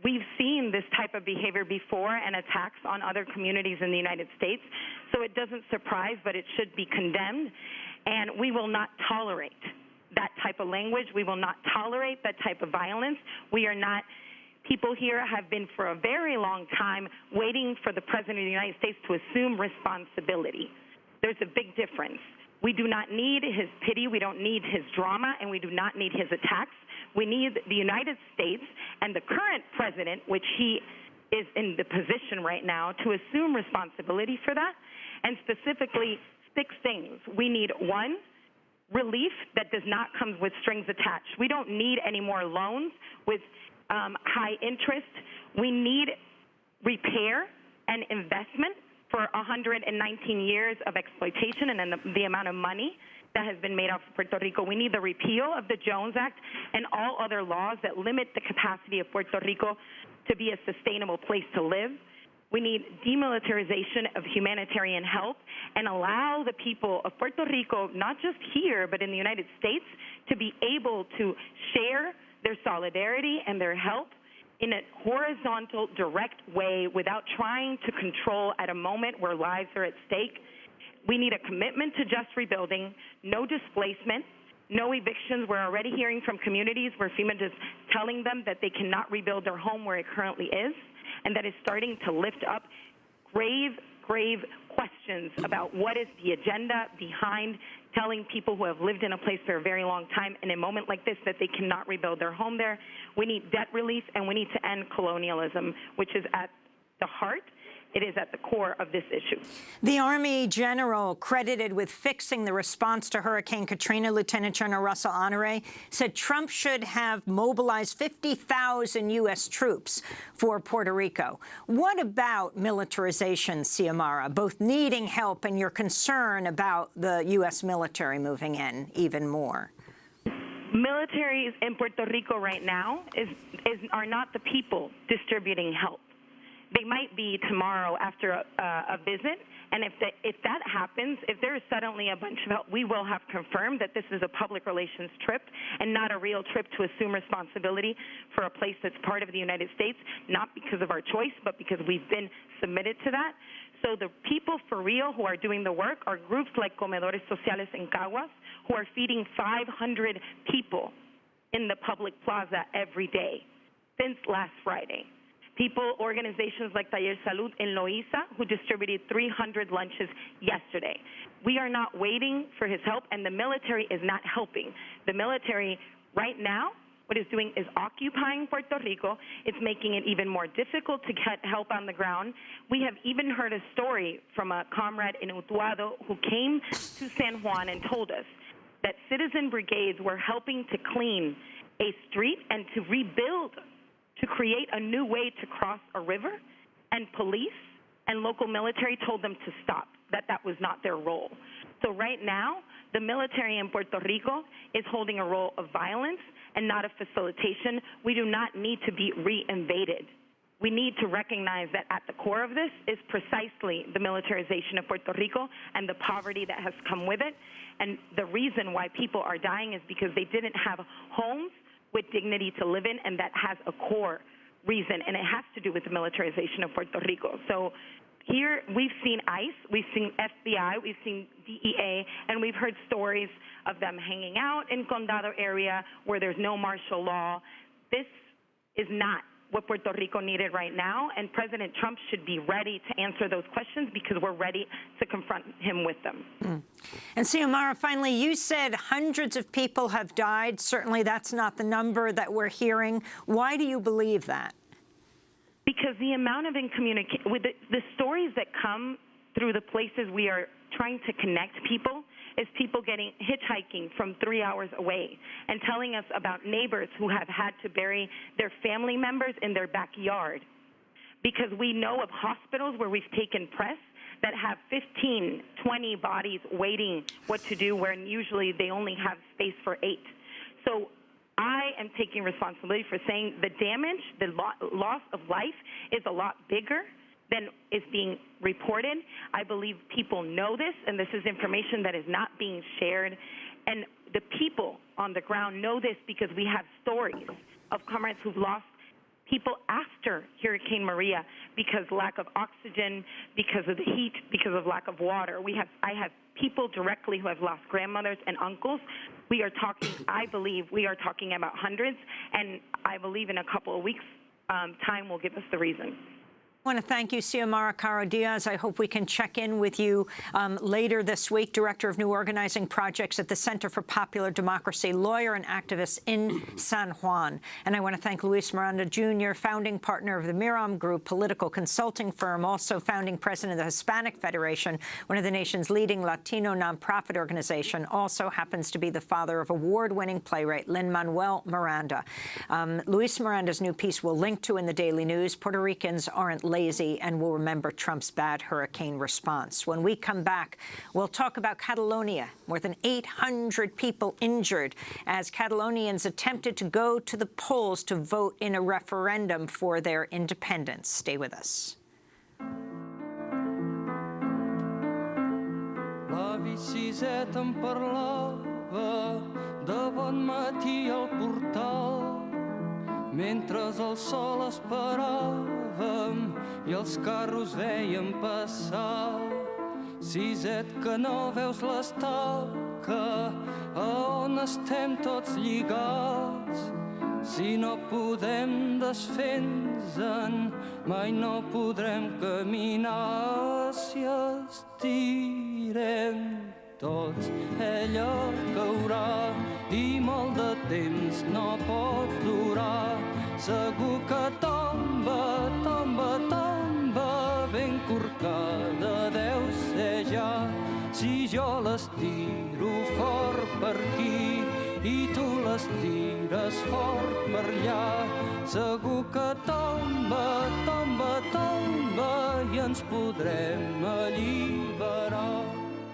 We've seen this type of behavior before and attacks on other communities in the United States, so it doesn't surprise, but it should be condemned. And we will not tolerate that type of language. We will not tolerate that type of violence. We are not. People here have been for a very long time waiting for the President of the United States to assume responsibility. There's a big difference. We do not need his pity, we don't need his drama, and we do not need his attacks. We need the United States and the current president, which he is in the position right now, to assume responsibility for that, and specifically 6 things. We need, 1, relief that does not come with strings attached. We don't need any more loans with high interest. We need repair and investment for 119 years of exploitation and the amount of money that has been made off of Puerto Rico. We need the repeal of the Jones Act and all other laws that limit the capacity of Puerto Rico to be a sustainable place to live. We need demilitarization of humanitarian help and allow the people of Puerto Rico, not just here, but in the United States, to be able to share their solidarity and their help in a horizontal, direct way without trying to control at a moment where lives are at stake. We need a commitment to just rebuilding, no displacement, no evictions. We're already hearing from communities where FEMA is telling them that they cannot rebuild their home where it currently is, and that is starting to lift up grave grave questions about what is the agenda behind telling people who have lived in a place for a very long time in a moment like this that they cannot rebuild their home there. We need debt relief, and we need to end colonialism, which is at the heart. It is at the core of this issue. The Army general credited with fixing the response to Hurricane Katrina, Lieutenant General Russell Honore, said Trump should have mobilized 50,000 U.S. troops for Puerto Rico. What about militarization, Xiomara, both needing help and your concern about the U.S. military moving in even more? Militaries in Puerto Rico right now are not the people distributing help. They might be tomorrow after a visit, and if that happens, if there is suddenly a bunch of help, we will have confirmed that this is a public relations trip and not a real trip to assume responsibility for a place that's part of the United States, not because of our choice, but because we've been submitted to that. So the people for real who are doing the work are groups like Comedores Sociales en Caguas, who are feeding 500 people in the public plaza every day since last Friday. People, organizations like Taller Salud in Loíza, who distributed 300 lunches yesterday. We are not waiting for his help, and the military is not helping. The military right now, what it's doing is occupying Puerto Rico. It's making it even more difficult to get help on the ground. We have even heard a story from a comrade in Utuado who came to San Juan and told us that citizen brigades were helping to clean a street and to rebuild, to create a new way to cross a river, and police and local military told them to stop, that was not their role. So right now, the military in Puerto Rico is holding a role of violence and not of facilitation. We do not need to be re-invaded. We need to recognize that at the core of this is precisely the militarization of Puerto Rico and the poverty that has come with it. And the reason why people are dying is because they didn't have homes with dignity to live in, and that has a core reason, and it has to do with the militarization of Puerto Rico. So here we've seen ICE, we've seen FBI, we've seen DEA, and we've heard stories of them hanging out in Condado area where there's no martial law. This is not what Puerto Rico needed right now, and President Trump should be ready to answer those questions because we're ready to confront him with them. And Xiomara, finally, you said hundreds of people have died. Certainly that's not the number that we're hearing. Why do you believe that? Because the amount of with the stories that come through the places we are trying to connect people is people hitchhiking from 3 hours away and telling us about neighbors who have had to bury their family members in their backyard. Because we know of hospitals where we've taken press that have 15, 20 bodies waiting what to do, where usually they only have space for 8. So I am taking responsibility for saying the damage, the loss of life is a lot bigger than is being reported. I believe people know this, and this is information that is not being shared. And the people on the ground know this because we have stories of comrades who've lost people after Hurricane Maria because lack of oxygen, because of the heat, because of lack of water. I have people directly who have lost grandmothers and uncles. We are talking, I believe, we are talking about hundreds, and I believe in a couple of weeks, time will give us the reason. I want to thank you, Xiomara Caro-Diaz. I hope we can check in with you later this week. Director of New Organizing Projects at the Center for Popular Democracy, lawyer and activist in San Juan. And I want to thank Luis Miranda, Jr., founding partner of the Miram Group political consulting firm, also founding president of the Hispanic Federation, one of the nation's leading Latino nonprofit organization, also happens to be the father of award-winning playwright Lin-Manuel Miranda. Luis Miranda's new piece we'll link to in the Daily News. Puerto Ricans aren't lazy and will remember Trump's bad hurricane response. When we come back, we'll talk about Catalonia. More than 800 people injured as Catalonians attempted to go to the polls to vote in a referendum for their independence. Stay with us. La Viciseta em parlava de bon matí al portal mentre el sol esperàvem i els carros veiem passar. Siset, que no veus l'estaca a on estem tots lligats. Si no podem desfer-nos-en, mai no podrem caminar. Si estirem tots, ella caurà i molt de temps no pot durar. Segur que tomba, tomba, tomba, ben corcada deu ser ja. Si jo l'estiro fort per aquí i tu l'estires fort per allà, segur que tomba, tomba, tomba i ens podrem alliberar.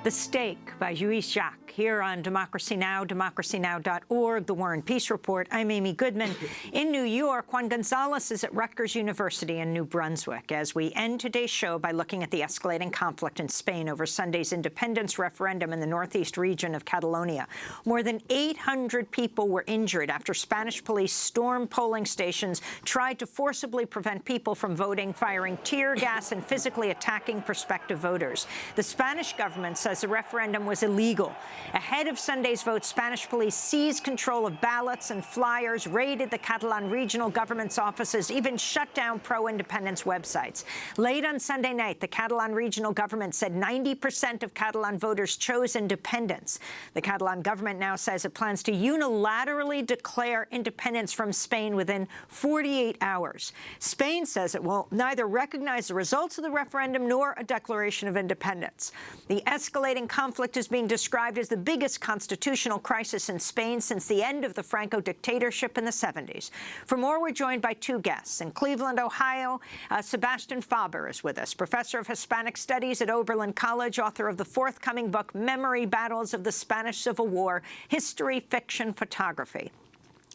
The Stake by Louis Jacques, here on Democracy Now!, democracynow.org, The War and Peace Report. I'm Amy Goodman. In New York, Juan Gonzalez is at Rutgers University in New Brunswick as we end today's show by looking at the escalating conflict in Spain over Sunday's independence referendum in the northeast region of Catalonia. More than 800 people were injured after Spanish police stormed polling stations, tried to forcibly prevent people from voting, firing tear gas and physically attacking prospective voters. The Spanish government says the referendum was illegal. Ahead of Sunday's vote, Spanish police seized control of ballots and flyers, raided the Catalan regional government's offices, even shut down pro-independence websites. Late on Sunday night, the Catalan regional government said 90% of Catalan voters chose independence. The Catalan government now says it plans to unilaterally declare independence from Spain within 48 hours. Spain says it will neither recognize the results of the referendum nor a declaration of independence. The escalating conflict is being described as the biggest constitutional crisis in Spain since the end of the Franco dictatorship in the 70s. For more, we're joined by two guests. In Cleveland, Ohio, Sebastian Faber is with us, professor of Hispanic Studies at Oberlin College, author of the forthcoming book, Memory Battles of the Spanish Civil War, History, Fiction, Photography.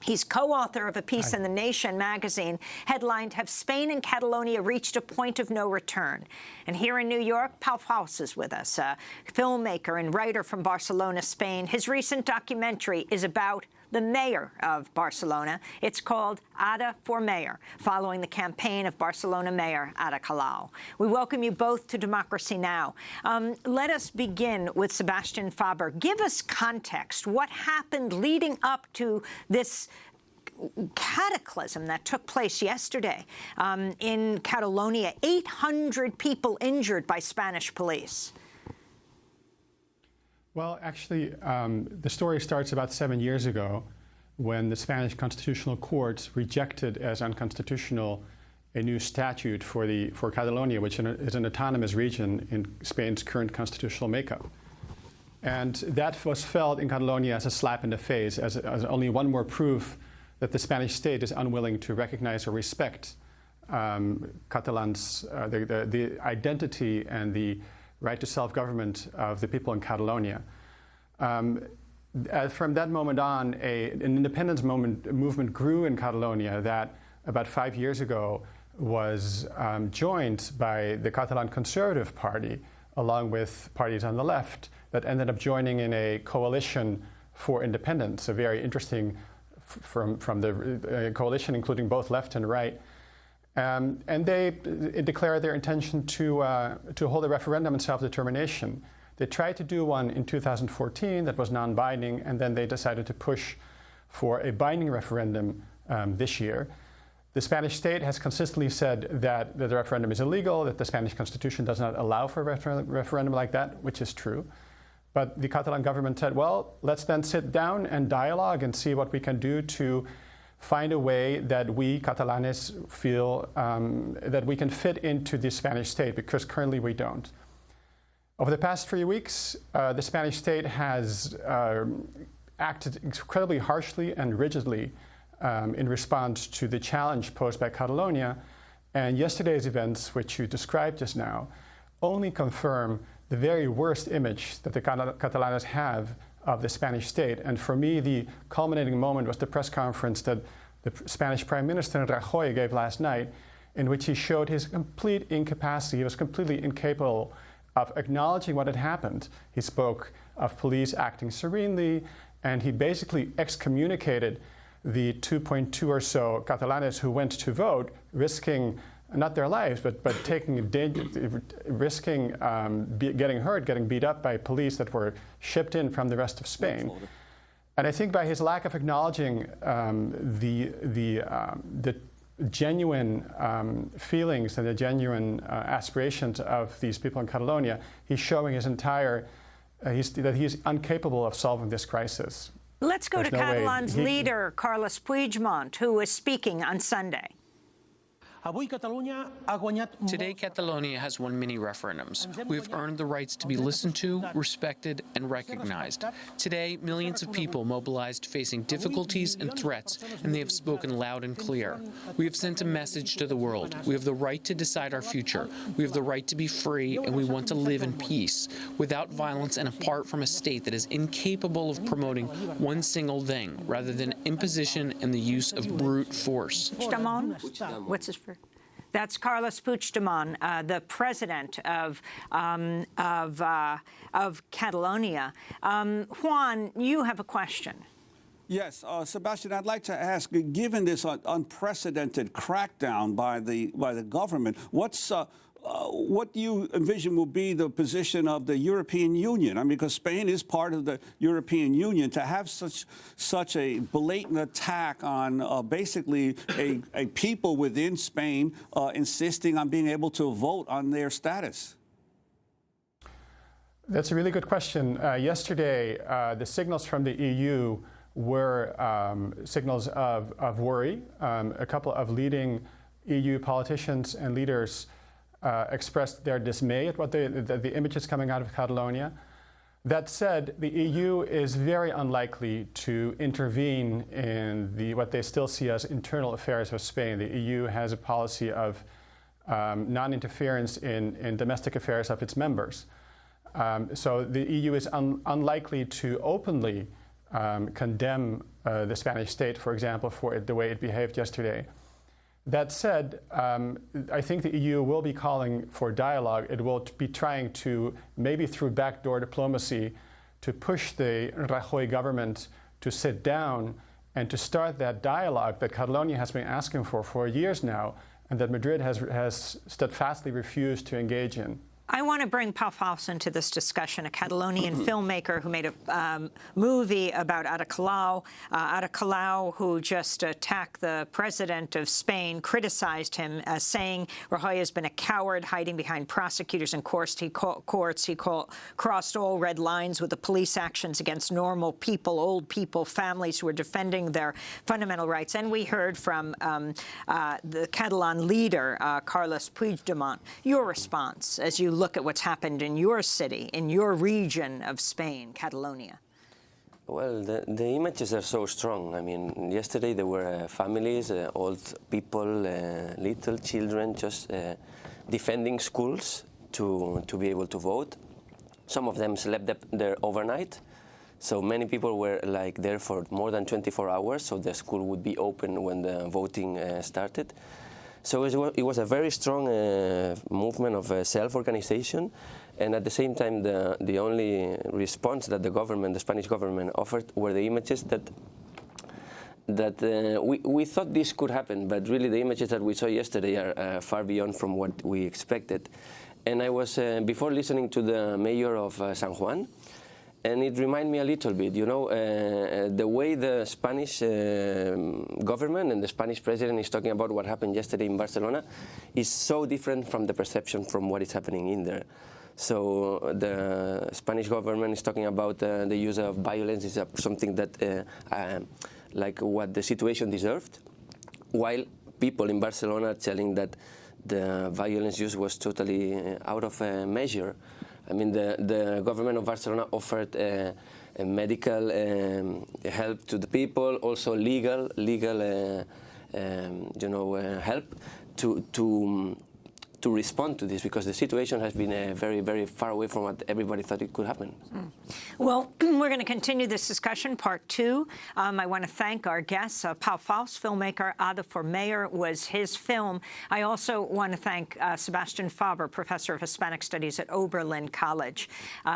He's co-author of a piece in The Nation magazine headlined, Have Spain and Catalonia Reached a Point of No Return? And here in New York, Pau Faus is with us, a filmmaker and writer from Barcelona, Spain. His recent documentary is about the mayor of Barcelona. It's called Ada for Mayor, following the campaign of Barcelona Mayor Ada Colau. We welcome you both to Democracy Now! Let us begin with Sebastian Faber. Give us context. What happened leading up to this cataclysm that took place yesterday in Catalonia? 800 people injured by Spanish police. Well, actually, the story starts about 7 years ago when the Spanish Constitutional Court rejected as unconstitutional a new statute for Catalonia, which is an autonomous region in Spain's current constitutional makeup. And that was felt in Catalonia as a slap in the face, as only one more proof that the Spanish state is unwilling to recognize or respect Catalans, the identity and the right to self-government of the people in Catalonia. From that moment on, an independence movement grew in Catalonia that about 5 years ago was joined by the Catalan Conservative Party, along with parties on the left, that ended up joining in a coalition for independence, a very interesting from the coalition, including both left and right. And they declared their intention to hold a referendum on self-determination. They tried to do one in 2014 that was non-binding, and then they decided to push for a binding referendum this year. The Spanish state has consistently said that the referendum is illegal, that the Spanish constitution does not allow for a referendum like that, which is true. But the Catalan government said, well, let's then sit down and dialogue and see what we can do to find a way that we Catalanes feel that we can fit into the Spanish state, because currently we don't. Over the past 3 weeks, the Spanish state has acted incredibly harshly and rigidly in response to the challenge posed by Catalonia. And yesterday's events, which you described just now, only confirm the very worst image that the Catalanes have of the Spanish state. And for me, the culminating moment was the press conference that the Spanish Prime Minister Rajoy gave last night, in which he showed his complete incapacity. He was completely incapable of acknowledging what had happened. He spoke of police acting serenely, and he basically excommunicated the 2.2 or so Catalanes who went to vote, risking not their lives, but taking a danger, risking getting hurt, getting beat up by police that were shipped in from the rest of Spain. And I think by his lack of acknowledging the genuine feelings and the genuine aspirations of these people in Catalonia, he's showing his entire that he's incapable of solving this crisis. Let's go to Catalan's leader, Carles Puigdemont, who was speaking on Sunday. Today, Catalonia has won many referendums. We have earned the rights to be listened to, respected, and recognized. Today, millions of people mobilized facing difficulties and threats, and they have spoken loud and clear. We have sent a message to the world. We have the right to decide our future. We have the right to be free, and we want to live in peace, without violence and apart from a state that is incapable of promoting one single thing, rather than imposition and the use of brute force. Puigdemont? What's his first? That's Carles Puigdemont, the president of Catalonia. Juan, you have a question. Yes, Sebastian, I'd like to ask, given this unprecedented crackdown by the government, what do you envision will be the position of the European Union? I mean, because Spain is part of the European Union, to have such a blatant attack on basically a people within Spain insisting on being able to vote on their status. That's a really good question. Yesterday, the signals from the EU were signals of worry. A couple of leading EU politicians and leaders expressed their dismay at the images coming out of Catalonia. That said, the EU is very unlikely to intervene in what they still see as internal affairs of Spain. The EU has a policy of non-interference in domestic affairs of its members. So the EU is unlikely to openly condemn the Spanish state, for example, for the way it behaved yesterday. That said, I think the EU will be calling for dialogue. It will be trying to, maybe through backdoor diplomacy, to push the Rajoy government to sit down and to start that dialogue that Catalonia has been asking for years now, and that Madrid has steadfastly refused to engage in. I want to bring Pau Faus into this discussion, a Catalonian filmmaker who made a movie about Ada Colau, who just attacked the president of Spain, criticized him, saying Rajoy has been a coward, hiding behind prosecutors and courts. He crossed all red lines with the police actions against normal people, old people, families who are defending their fundamental rights. And we heard from the Catalan leader, Carles Puigdemont. Your response as you look at what's happened in your city, in your region of Spain, Catalonia? Well, the images are so strong. I mean, yesterday there were families, old people, little children just defending schools to be able to vote. Some of them slept there overnight. So many people were there for more than 24 hours, so the school would be open when the voting started. So it was a very strong movement of self-organization, and at the same time, the only response that the Spanish government offered were the images that we thought this could happen, but really the images that we saw yesterday are far beyond from what we expected. And I was, before listening to the mayor of San Juan, and it reminded me a little bit, you know, the way the Spanish government and the Spanish president is talking about what happened yesterday in Barcelona is so different from the perception from what is happening in there. So the Spanish government is talking about the use of violence is something that, like what the situation deserved, while people in Barcelona are telling that the violence used was totally out of measure. I mean, the government of Barcelona offered medical help to the people, also legal help to respond to this, because the situation has been very, very far away from what everybody thought it could happen. Well, we're going to continue this discussion, part 2. I want to thank our guests. Pau Faus, filmmaker, Ada for Mayor was his film. I also want to thank Sebastian Faber, professor of Hispanic Studies at Oberlin College.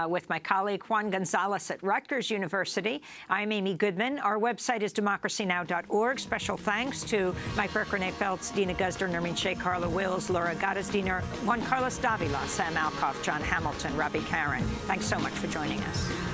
With my colleague Juan Gonzalez at Rutgers University, I'm Amy Goodman. Our website is democracynow.org. Special thanks to Mike Burke, Renee Feltz, Dina Guzder, Nermeen Sheikh, Carla Wills, Laura Gaddis, Juan Carlos Davila, Sam Alcoff, John Hamilton, Robbie Karen. Thanks so much for joining us.